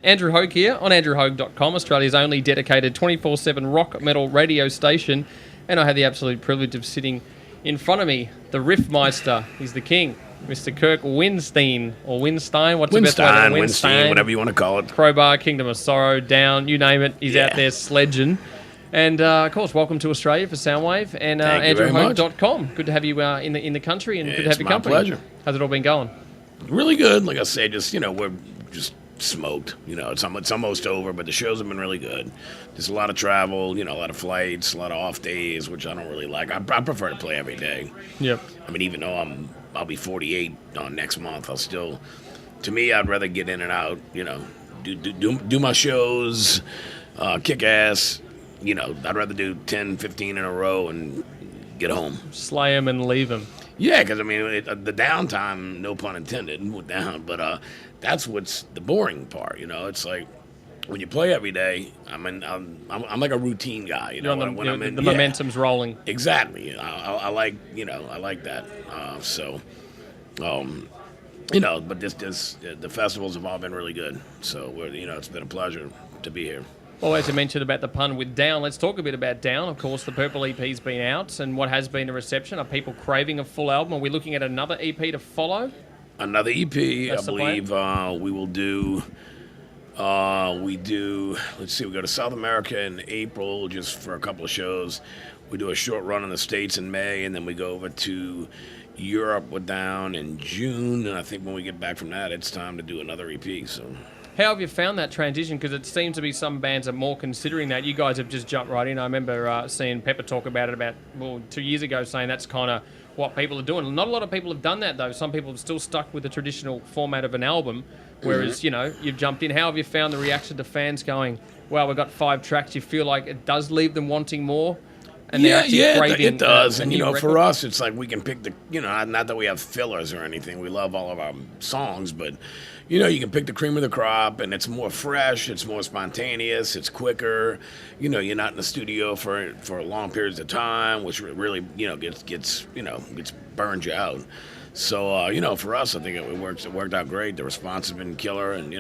Andrew Hogue here on andrewhogue.com, Australia's only dedicated 24/7 rock metal radio station. And I had the absolute privilege of sitting in front of me, the Riffmeister. He's the king, Mr. Kirk Windstein, or Windstein. What's the best way to Windstein, whatever you want to call it. Crowbar, Kingdom of Sorrow, Down, you name it. He's out there sledging. And, of course, welcome to Australia for Soundwave and andrewhogue.com. Good to have you in the country and good to have your company. It's my pleasure. How's it all been going? Really good. Like I say, we're just smoked. It's almost over, but the shows have been really good. There's a lot of travel, a lot of flights, a lot of off days, which I don't really like. I prefer to play every day. Yep. I mean, even though I'll be 48 next month, to me, I'd rather get in and out, do my shows, kick ass. I'd rather do 10, 15 in a row and get home. Slay them and leave them. Yeah, because, the downtime, no pun intended, but that's what's the boring part, It's like when you play every day, I'm like a routine guy, You're on the momentum's rolling. Exactly. I like that. But the festivals have all been really good. So, it's been a pleasure to be here. Well, as you mentioned about the pun with Down, let's talk a bit about Down. Of course, the Purple EP's been out, and what has been the reception? Are people craving a full album? Are we looking at another EP to follow? Another EP, That's I believe. We will do. Let's see. We go to South America in April just for a couple of shows. We do a short run in the States in May, and then we go over to Europe with Down in June. And I think when we get back from that, it's time to do another EP. So. How have you found that transition? Because it seems to be some bands are more considering that. You guys have just jumped right in. I remember seeing Pepper talk about it 2 years ago, saying that's kind of what people are doing. Not a lot of people have done that, though. Some people have still stuck with the traditional format of an album, whereas, you've jumped in. How have you found the reaction to fans going, well, we've got 5 tracks. You feel like it does leave them wanting more? And it does. And, for us, it's like we can pick not that we have fillers or anything. We love all of our songs, but, you can pick the cream of the crop, and it's more fresh, it's more spontaneous, it's quicker. You're not in the studio for long periods of time, which really, gets burns you out. So, for us, I think it worked out great. The response has been killer, and,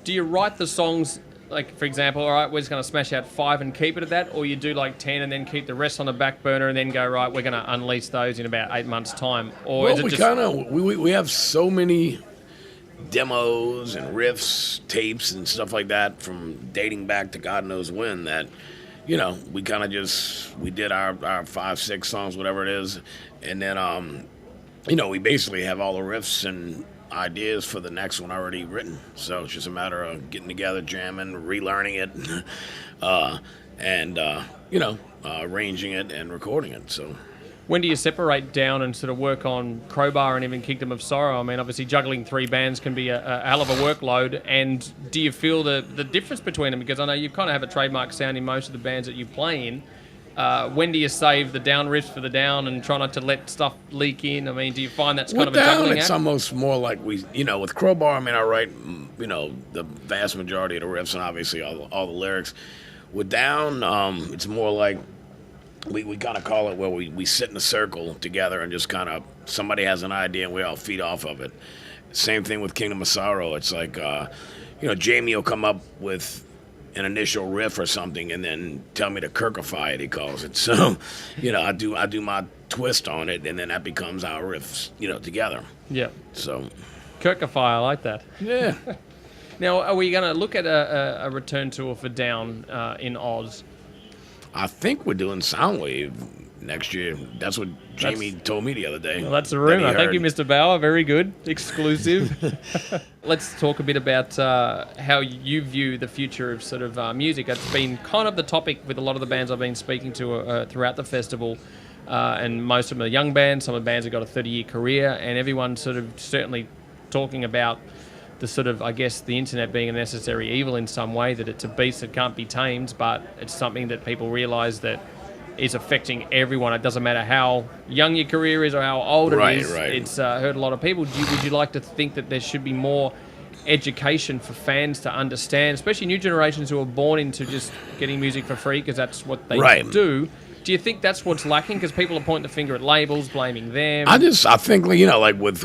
Do you write the songs, like, for example, all right, we're just going to smash out 5 and keep it at that, or you do like 10 and then keep the rest on the back burner and then go, right, we're going to unleash those in about 8 months' time? Or well, we have so many demos and riffs, tapes and stuff like that from dating back to God knows when that, we kind of we did our 5, 6 songs, whatever it is. And then, we basically have all the riffs and ideas for the next one already written. So it's just a matter of getting together, jamming, relearning it, arranging it and recording it. So. When do you separate Down and sort of work on Crowbar and even Kingdom of Sorrow? I mean, obviously juggling 3 bands can be a hell of a workload. And do you feel the difference between them? Because I know you kind of have a trademark sound in most of the bands that you play in. When do you save the Down riffs for the Down and try not to let stuff leak in? I mean, do you find that's kind of a juggling act? It's almost more like with Crowbar, I write, the vast majority of the riffs and obviously all the lyrics. With Down, it's more like we kind of call it where we sit in a circle together and just kind of, somebody has an idea and we all feed off of it. Same thing with Kingdom of Sorrow. It's like, Jamie will come up with an initial riff or something and then tell me to Kirkify it, he calls it. So, I do my twist on it, and then that becomes our riffs, together. Yeah. So. Kirkify, I like that. Yeah. Now, are we going to look at a return tour for Down in Oz? I think we're doing Soundwave next year. That's what Jamie told me the other day. Well, that's a rumor. Thank you, Mr. Bauer. Very good. Exclusive. Let's talk a bit about how you view the future of sort of music. It's been kind of the topic with a lot of the bands I've been speaking to throughout the festival. And most of them are young bands. Some of the bands have got a 30-year career. And everyone's sort of certainly talking about the sort of, I guess, the internet being a necessary evil in some way, that it's a beast that can't be tamed, but it's something that people realise that is affecting everyone. It doesn't matter how young your career is or how old it is. Right. It's hurt a lot of people. Would you like to think that there should be more education for fans to understand, especially new generations who are born into just getting music for free because that's what they do? Do you think that's what's lacking? Because people are pointing the finger at labels, blaming them. I think, like with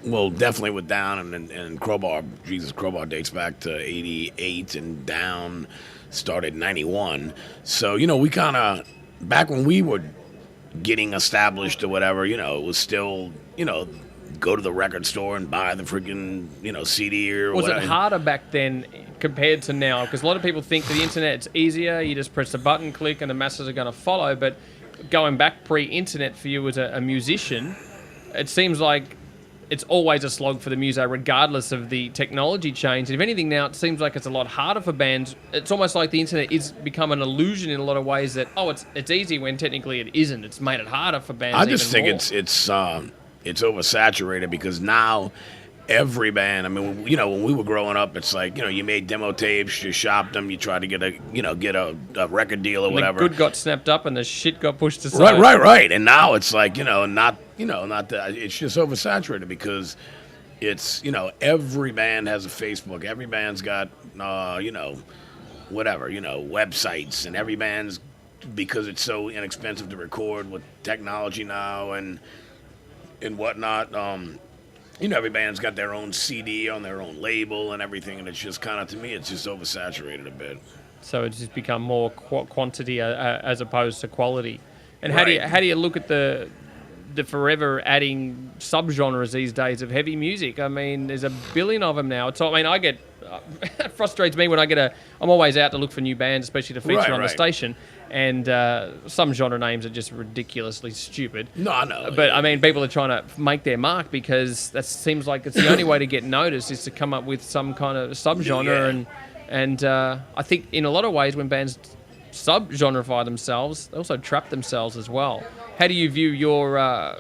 well, definitely with Down and Crowbar. Jesus, Crowbar dates back to '88, and Down started '91. So we kind of, back when we were getting established or whatever, it was still, go to the record store and buy the freaking CD or Was whatever. it harder back then compared to now? Because a lot of people think that the internet, it's easier. You just press the button, click, and the masses are going to follow. But going back pre-internet for you as a musician, it seems like it's always a slog for the muso, regardless of the technology change. And if anything now, it seems like it's a lot harder for bands. It's almost like the internet is become an illusion in a lot of ways that, it's easy when technically it isn't. It's made it harder for bands. I just think more. it's oversaturated because now every band. I mean, when we were growing up, it's like you made demo tapes, you shopped them, you tried to get a record deal or whatever. The good got snapped up and the shit got pushed aside. Right. And now it's like not that. It's just oversaturated because it's every band has a Facebook, every band's got whatever websites, and every band's, because it's so inexpensive to record with technology now and whatnot. Every band's got their own CD on their own label and everything, and it's just kind of, to me, it's just oversaturated a bit. So it's just become more quantity as opposed to quality. And Right. how do you look at the forever adding subgenres these days of heavy music? I mean, there's a billion of them now. I get it frustrates me when I'm always out to look for new bands, especially to feature on the station. And some genre names are just ridiculously stupid. No, I know. But, I mean, people are trying to make their mark because that seems like it's the only way to get noticed is to come up with some kind of subgenre. And I think in a lot of ways when bands subgenreify themselves, they also trap themselves as well. How do you view your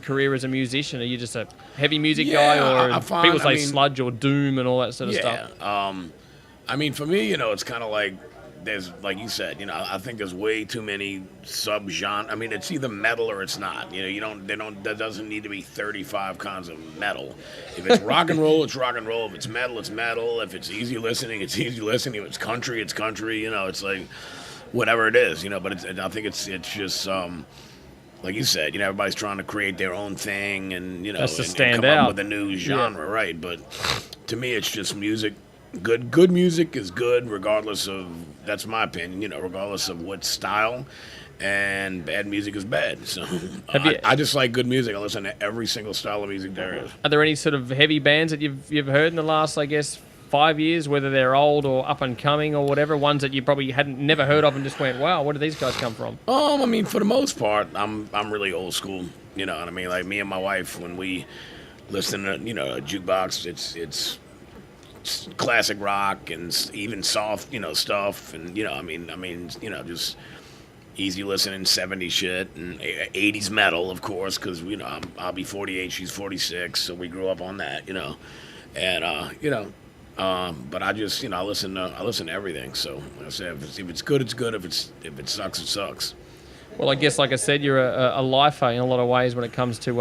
career as a musician? Are you just a heavy music guy, or people say sludge or doom and all that sort of stuff? I mean, for me, it's kind of like, there's, like you said, I think there's way too many subgenres. I mean, it's either metal or it's not. There doesn't need to be 35 kinds of metal. If it's rock and roll, it's rock and roll. If it's metal, it's metal. If it's easy listening, it's easy listening. If it's country, it's country. It's like whatever it is. But I think it's just like you said. Everybody's trying to create their own thing and That's to and stand come out. up with a new genre, right? But to me, it's just music. Good music is good regardless of, that's my opinion, regardless of what style, and bad music is bad. So I just like good music. I listen to every single style of music there is. Are there any sort of heavy bands that you've heard in the last, I guess, 5 years, whether they're old or up and coming or whatever, ones that you probably hadn't never heard of and just went, wow, where did these guys come from? I mean, for the most part, I'm really old school. You know what I mean? Like me and my wife, when we listen to a jukebox, it's classic rock and even soft stuff, and just easy listening 70s shit and 80s metal, of course, because I'll be 48, she's 46, so we grew up on that, and but I just I listen to everything. So like I said, if it's good, it's good. If it sucks, it sucks. Well, I guess, like I said, you're a lifer in a lot of ways when it comes to,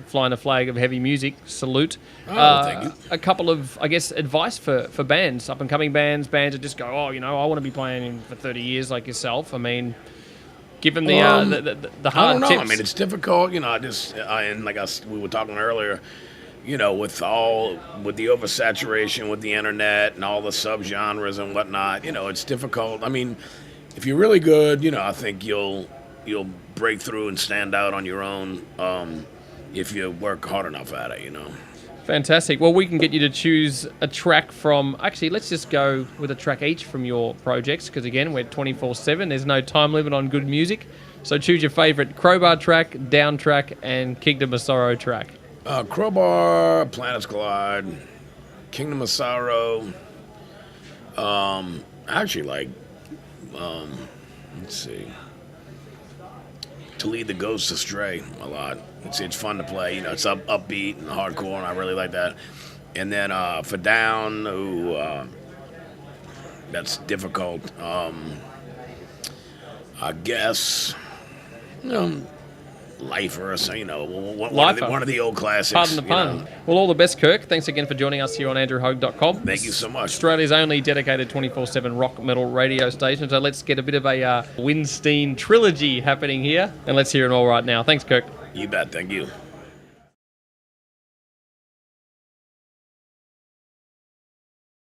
flying the flag of heavy music. Salute. Thank you. A couple of, I guess, advice for bands, up-and-coming bands that just go, I want to be playing for 30 years like yourself. I mean, give them the hard tips. I don't know. I mean, it's difficult. And like we were talking earlier, with the oversaturation with the internet and all the subgenres and whatnot, it's difficult. I mean, if you're really good, I think you'll break through and stand out on your own if you work hard enough at it, Fantastic. Well, we can get you to choose a track from... Actually, let's just go with a track each from your projects, because, again, we're 24/7. There's no time limit on good music. So choose your favourite Crowbar track, Down track, and Kingdom of Sorrow track. Crowbar, Planets Collide, Kingdom of Sorrow. I actually like... let's see. To Lead the Ghosts Astray a lot. It's fun to play. It's upbeat and hardcore, and I really like that. And then for Down, that's difficult. I guess Lifer, so Lifer. one of the old classics. Pardon the pun. Well, all the best, Kirk. Thanks again for joining us here on AndrewHogue.com. Thank you so much. Australia's only dedicated 24/7 rock metal radio station. So let's get a bit of a Winstein trilogy happening here, and let's hear it all right now. Thanks, Kirk. You bet. Thank you.